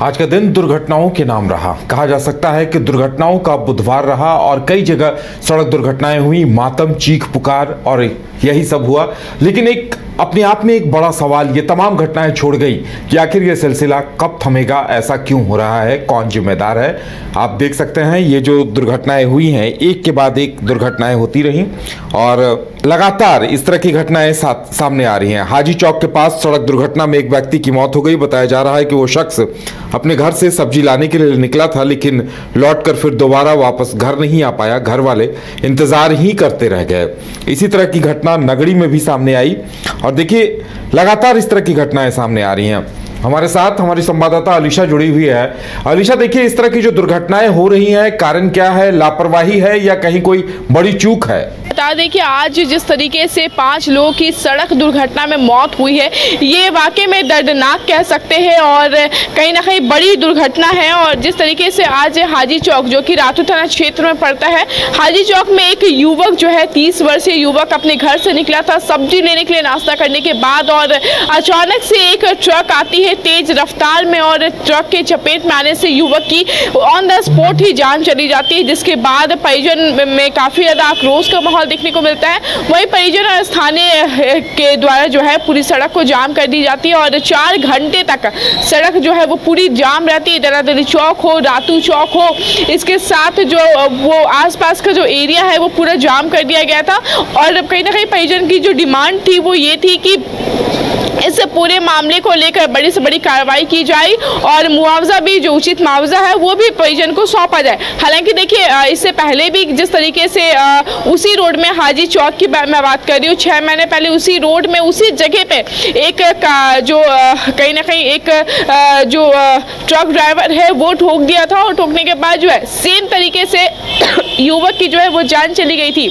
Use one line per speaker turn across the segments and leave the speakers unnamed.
आज का दिन दुर्घटनाओं के नाम रहा। कहा जा सकता है कि दुर्घटनाओं का बुधवार रहा और कई जगह सड़क दुर्घटनाएं हुई, मातम, चीख पुकार और यही सब हुआ। लेकिन एक अपने आप में एक बड़ा सवाल ये तमाम घटनाएं छोड़ गई कि आखिर ये सिलसिला कब थमेगा, ऐसा क्यों हो रहा है, कौन जिम्मेदार है। आप देख सकते हैं ये जो दुर्घटनाएं हुई हैं, एक के बाद एक दुर्घटनाएं होती रही और लगातार इस तरह की घटनाएं सामने आ रही हैं। हाजी चौक के पास सड़क दुर्घटना में एक व्यक्ति की मौत हो गई। बताया जा रहा है कि वो शख्स अपने घर से सब्जी लाने के लिए निकला था, लेकिन लौटकर फिर दोबारा वापस घर नहीं आ पाया। घर वाले इंतजार ही करते रह गए। इसी तरह की घटना नगड़ी में भी सामने आई और देखिए लगातार इस तरह की घटनाएं सामने आ रही हैं। हमारे साथ हमारी संवाददाता अलीशा जुड़ी हुई है। अलीशा, देखिए इस तरह की जो दुर्घटनाएं हो रही हैं, कारण क्या है? लापरवाही है या कहीं कोई बड़ी चूक है?
बता दें कि आज जिस तरीके से 5 लोगों की सड़क दुर्घटना में मौत हुई है, ये वाकई में दर्दनाक कह सकते हैं और कहीं ना कहीं बड़ी दुर्घटना है। और जिस तरीके से आज हाजी चौक, जो कि रातू थाना क्षेत्र में पड़ता है, हाजी चौक में एक युवक जो है 30 वर्षीय युवक अपने घर से निकला था सब्जी लेने के लिए नाश्ता करने के बाद, और अचानक से एक ट्रक आती है तेज रफ्तार में और ट्रक के चपेट में आने से युवक की ऑन द स्पॉट ही जान चली जाती है, जिसके बाद परिजन में काफी ज्यादा आक्रोश का माहौल देखने को मिलता है। वही परिजन और स्थानीय के द्वारा जो है पूरी सड़क को जाम कर दी जाती है और 4 घंटे तक सड़क जो है वो पूरी जाम रहती है। दरादरी चौक हो, रातू चौक हो, इसके साथ जो वो आसपास का जो एरिया है वो पूरा जाम कर दिया गया था। और कहीं ना कहीं परिजन की जो डिमांड थी वो ये थी कि इस पूरे मामले को लेकर बड़ी से बड़ी कार्रवाई की जाए और मुआवजा भी, जो उचित मुआवजा है वो भी परिजन को सौंपा जाए। हालांकि देखिए इससे पहले भी जिस तरीके से उसी रोड में, हाजी चौक की मैं बात कर रही हूँ, 6 महीने पहले उसी रोड में उसी जगह पे एक जो कहीं ना कहीं एक जो ट्रक ड्राइवर है वो ठोक दिया था और ठोकने के बाद जो है सेम तरीके से युवक की जो है वो जान चली गई थी।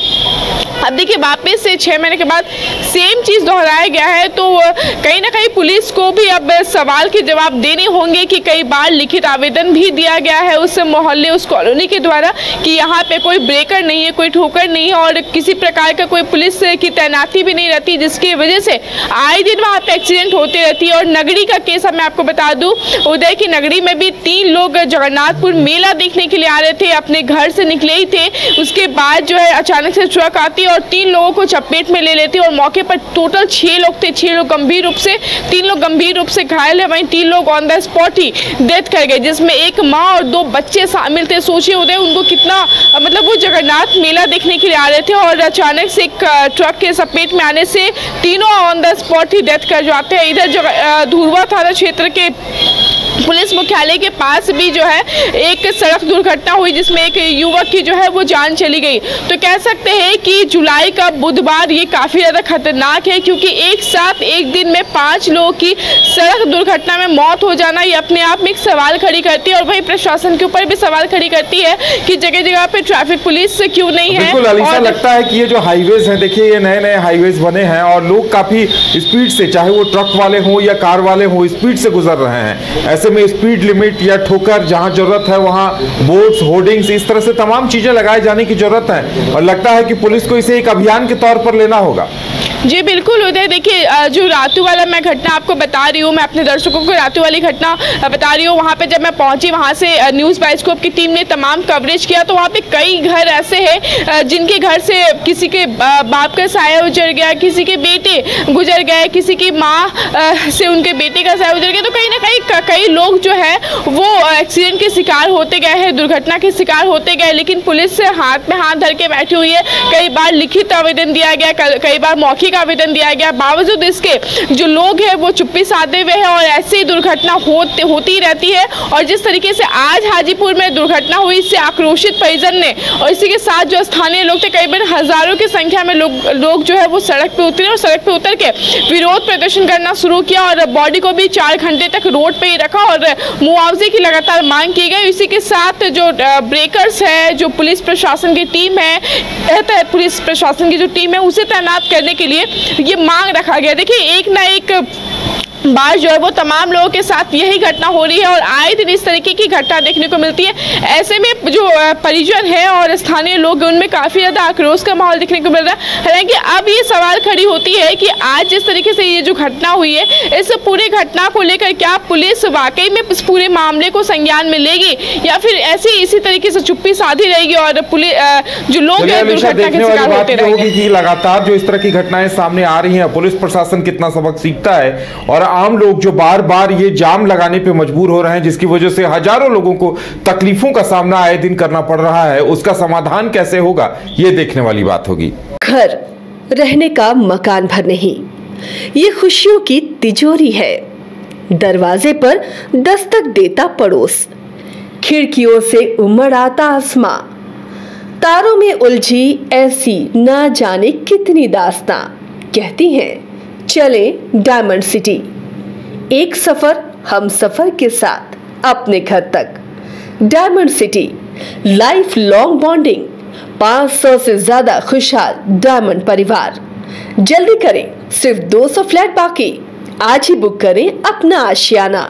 अब देखिए वापस से 6 महीने के बाद सेम चीज दोहराया गया है, तो कहीं ना कहीं पुलिस को भी अब सवाल के जवाब देने होंगे कि कई बार लिखित आवेदन भी दिया गया है उस मोहल्ले, उस कॉलोनी के द्वारा कि यहाँ पे कोई ब्रेकर नहीं है, कोई ठोकर नहीं है और किसी प्रकार का कोई पुलिस की तैनाती भी नहीं रहती, जिसकी वजह से आए दिन वहाँ पे एक्सीडेंट होते रहती है। और नगरी का केस अब मैं आपको बता दूं, उदय की नगरी में भी 3 लोग जगन्नाथपुर मेला देखने के लिए आ रहे थे, अपने घर से निकले ही थे, उसके बाद जो है अचानक से ट्रक आती और 3 लोगों को चपेट में ले लेती और मौके पर टोटल 6 लोग थे। 6 लोग गंभीर रूप से, 3 लोग गंभीर रूप से घायल है, वहीं 3 लोग on the spot he death कर गए, जिसमें एक माँ और 2 बच्चे शामिल थे। सोचिए उदय, उनको कितना मतलब वो जगन्नाथ मेला देखने के लिए आ रहे थे और अचानक से एक ट्रक के चपेट में आने से तीनों on the spot he death कर जाते हैं। इधर धुरवा थाना क्षेत्र के पुलिस मुख्यालय के पास भी जो है एक सड़क दुर्घटना हुई, जिसमें एक युवक की जो है वो जान चली गई। तो कह सकते हैं कि जुलाई का बुधवार ये काफी ज्यादा खतरनाक है, क्योंकि एक साथ एक दिन में 5 लोगों की सड़क दुर्घटना में मौत हो जाना ये अपने आप में एक सवाल खड़ी करती है और वही प्रशासन के ऊपर भी सवाल खड़ी करती है कि जगह जगह पे ट्रैफिक पुलिस क्यों नहीं है।
बिल्कुल अलीशा, लगता है कि ये जो हाईवेज है, देखिए ये नए नए हाईवेज बने हैं और लोग काफी स्पीड से, चाहे वो ट्रक वाले हो या कार वाले हो, स्पीड से गुजर रहे हैं। ऐसे में स्पीड लिमिट या ठोकर जहां जरूरत है वहां बोर्ड्स, होर्डिंग्स, इस तरह से तमाम चीजें लगाए जाने की जरूरत है और लगता है कि पुलिस को इसे एक अभियान के तौर पर लेना होगा।
जी बिल्कुल उदय, देखिए जो रातू वाला मैं घटना आपको बता रही हूँ, मैं अपने दर्शकों को रातू वाली घटना बता रही हूँ। वहाँ पे जब मैं पहुँची, वहाँ से न्यूज़ बाइस्कोप की टीम ने तमाम कवरेज किया, तो वहाँ पे कई घर ऐसे हैं जिनके घर से किसी के बाप का साया उजड़ गया, किसी के बेटे गुजर गए, किसी की माँ से उनके बेटे का साया उजड़ गया। तो कहीं ना कहीं कई लोग जो है वो एक्सीडेंट के शिकार होते गए हैं, दुर्घटना के शिकार होते गए, लेकिन पुलिस से हाथ में हाथ धर के बैठी हुई है। कई बार लिखित आवेदन दिया गया, कई बार मौखिक आवेदन दिया गया, बावजूद इसके जो लोग हैं वो चुप्पी साधे हुए हैं और ऐसी दुर्घटना होती रहती है। और जिस तरीके से आज हाजीपुर में दुर्घटना हुई, इससे आक्रोशित परिजन ने और इसी के साथ जो स्थानीय लोग थे, करीबन हजारों की संख्या में लोग जो है वो सड़क पे उतरे और सड़क पे उतर के विरोध प्रदर्शन करना शुरू किया और बॉडी को भी 4 घंटे तक रोड पे ही रखा और मुआवजे की लगातार मांग की गई। इसी के साथ जो ब्रेकर्स है, जो पुलिस प्रशासन की टीम है, पुलिस प्रशासन की जो टीम है उसे तैनात करने के लिए ये मांग रखा गया। देखिए एक ना एक बार जो है वो तमाम लोगों के साथ यही घटना हो रही है और आए दिन इस तरीके की घटना देखने को मिलती है। ऐसे में जो परिजन है और स्थानीय लोग उनमें काफ़ी ज़्यादा आक्रोश का माहौल देखने को मिल रहा है। हालांकि अब ये सवाल खड़ी होती है कि आज जिस तरीके से ये जो घटना हुई है, इस पूरे घटना को लेकर क्या पुलिस वाकई में इस पूरे मामले को संज्ञान में लेगी या फिर ऐसे इसी तरीके से चुप्पी साधी रहेगी और पुलिस जो लोग हैं दुर्घटना के शिकार होते रहेंगे।
लगातार जो इस तरह की घटनाएं सामने आ रही हैं, पुलिस प्रशासन कितना सबक सीखता है और आम लोग जो बार बार ये जाम लगाने पे मजबूर हो रहे हैं, जिसकी वजह से हजारों लोगों को तकलीफों का सामना आए दिन करना पड़ रहा है, उसका समाधान कैसे होगा ये देखने वाली बात होगी।
घर रहने का मकान भर नहीं, ये खुशियों की तिजोरी है। दरवाजे पर दस्तक देता पड़ोस, खिड़कियों से उमड़ आता आसमां, तारों में उलझी ऐसी ना जाने कितनी दास्तां। कहती हैं चले डायमंड सिटी, एक सफर हम सफर के साथ अपने घर तक। Diamond city life long bonding, 500 से ज्यादा खुशहाल डायमंड परिवार। जल्दी करें, सिर्फ 200 फ्लैट बाकी। आज ही बुक करें अपना आशियाना।